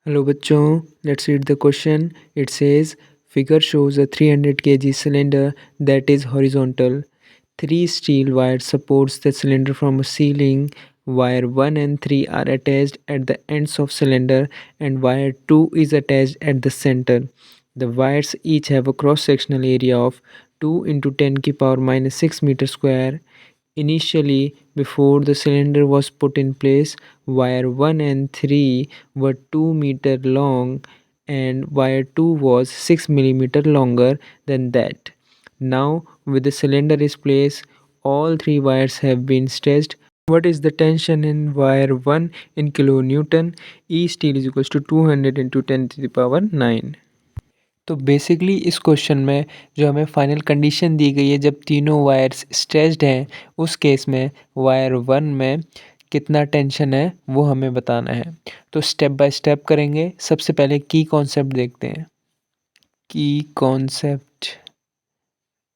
Hello bachcho, let's read the question. It says figure shows a 300 kg cylinder that is horizontal. Three steel wires supports the cylinder from a ceiling. Wire 1 and 3 are attached at the ends of cylinder and wire 2 is attached at the center. The wires each have a cross sectional area of 2 into 10 ki power minus 6 meter square. Initially, before the cylinder was put in place, wire 1 and 3 were 2 meter long and wire 2 was 6 millimeter longer than that. Now, with the cylinder is placed, all three wires have been stretched. What is the tension in wire 1 in kilonewton? E steel is equals to 200 into 10 to the power 9. तो basically इस question में जो हमें final condition दी गई है जब तीनों wires stretched हैं उस केस में वायर 1 में कितना टेंशन है वो हमें बताना है। तो स्टेप बाय स्टेप करेंगे। सबसे पहले की कॉन्सेप्ट देखते हैं। की कॉन्सेप्ट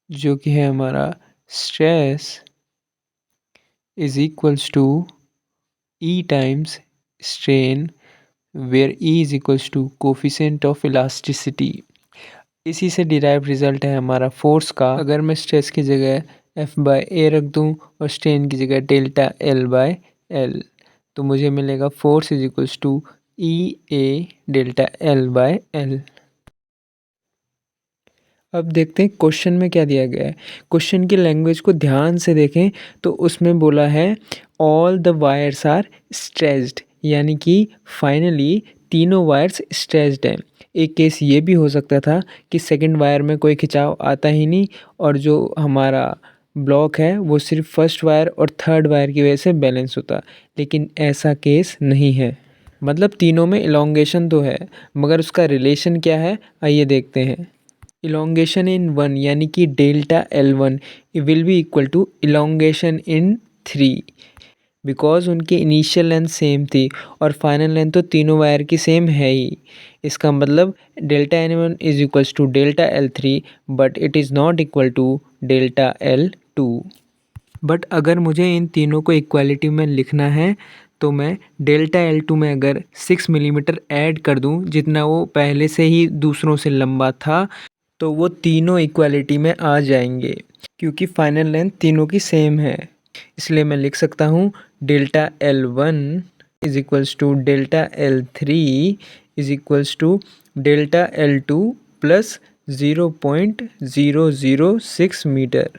जो कि है हमारा stress is equals to E times strain where E is equals to coefficient of elasticity. इसी से डिराइव रिजल्ट है हमारा फोर्स का। अगर मैं स्ट्रेस की जगह एफ बाय ए रख दूं और स्ट्रेन की जगह डेल्टा एल बाय एल तो मुझे मिलेगा force is equals to E A delta L by L. अब देखते हैं क्वेश्चन में क्या दिया गया है। क्वेश्चन की लैंग्वेज को ध्यान से देखें तो उसमें बोला है all the wires are stretched, यानी कि फाइनली तीनों वायर्स स्ट्रेच्ड हैं। एक केस ये भी हो सकता था कि सेकंड वायर में कोई खिंचाव आता ही नहीं और जो हमारा ब्लॉक है वो सिर्फ फर्स्ट वायर और थर्ड वायर की वजह से बैलेंस होता, लेकिन ऐसा केस नहीं है। मतलब तीनों में इलोंगेशन तो है मगर उसका रिलेशन क्या है आइए देखते हैं। इलोंगेशन इन 1 यानी कि delta L1 will be equal to elongation in 3 because उनकी इनिशियल लेंथ सेम थी और फाइनल लेंथ तो तीनों वायर की सेम है ही। इसका मतलब delta N1 is equals to delta L3 but it is not equal to delta L2। But अगर मुझे इन तीनों को इक्वालिटी में लिखना है तो मैं डेल्टा L2 में अगर 6 मिलीमीटर ऐड कर दूं जितना वो पहले से ही दूसरों से लंबा था तो वो तीनों इक्वालिटी में आ जाएंगे क्योंकि फाइनल लेंथ तीनों की सेम है। इसलिए मैं लिख सकता हूँ delta L1 is equals to delta L3 is equals to delta L2 plus 0.006 metre.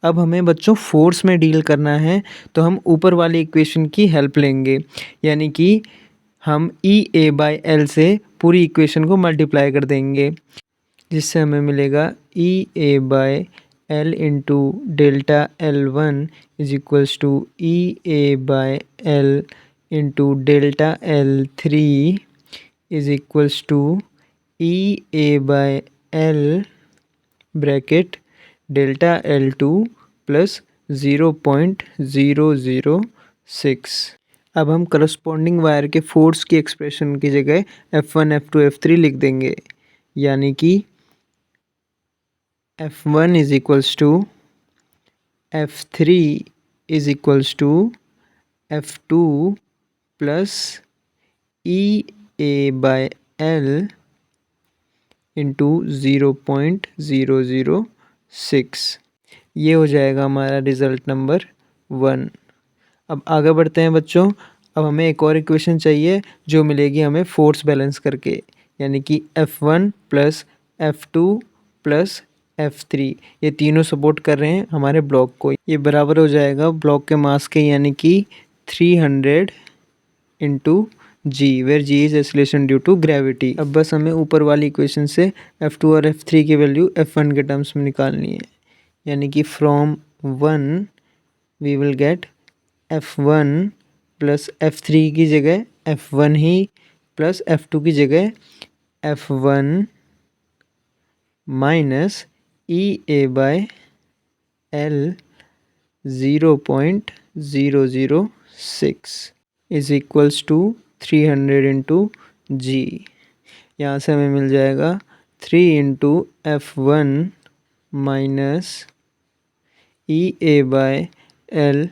अब हमें बच्चों फोर्स में डील करना है तो हम ऊपर वाली इक्वेशन की हेल्प लेंगे, यानी कि हम ई ए बाई एल से पूरी इक्वेशन को मल्टीप्लाई कर देंगे जिससे हमें मिलेगा E A by L into delta L1 is equals to E A by L into delta L3 is equals to E A by L bracket delta L2 plus 0.006। अब हम करस्पॉन्डिंग वायर के force की expression की जगह F1 F2 F3 लिख देंगे, यानी कि F1 is equals to F3 is equals to F2 plus EA by L into 0.006। ये हो जाएगा हमारा रिज़ल्ट नंबर 1। अब आगे बढ़ते हैं बच्चों। अब हमें एक और इक्वेशन चाहिए जो मिलेगी हमें फोर्स बैलेंस करके, यानी कि F1 plus F2 plus F3 ये तीनों सपोर्ट कर रहे हैं हमारे ब्लॉक को। ये बराबर हो जाएगा ब्लॉक के मास के, यानी कि 300 into g, where g is acceleration due to gravity. अब बस हमें ऊपर वाली इक्वेशन से F2 और F3 की वैल्यू F1 के टर्म्स में निकालनी है, यानी कि from 1 we will get F1 plus F3 की जगह F1 ही प्लस F2 की जगह F1 minus E A by L 0.006 is equals to 300 into G. यहाँ से हमें मिल जाएगा 3 into F1 minus E A by L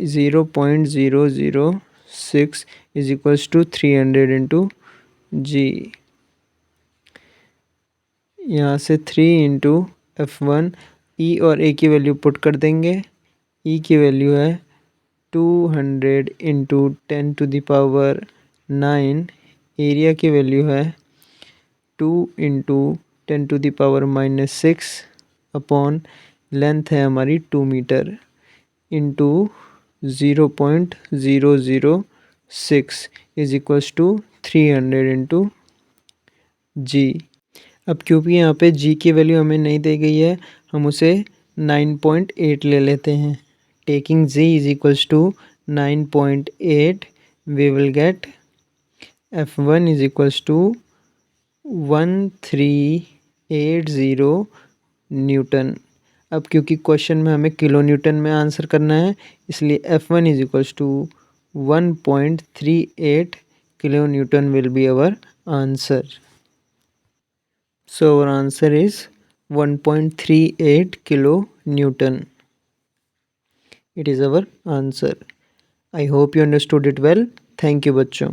0.006 6 is equals to 300 into G. यहाँ से 3 इंटू F1 ई और ए की वैल्यू पुट कर देंगे। ई की वैल्यू है 200 इंटू 10⁻9। एरिया की वैल्यू है 2 इंटू 10⁻⁻6 अपॉन लेंथ है हमारी 2 metre into 0.006 is equals to 300 into G. अब क्योंकि यहाँ पे जी की वैल्यू हमें नहीं दी गई है, हम उसे 9.8 ले लेते हैं। Taking g is equals to 9.8 we will get F1 is equals to 1380 newton. अब क्योंकि क्वेश्चन में हमें किलो न्यूटन में आंसर करना है, इसलिए F1 is equals to 1.38 kilo newton will be our answer. So our answer is 1.38 kilo Newton. It is our answer. I hope you understood it well. Thank you बच्चों।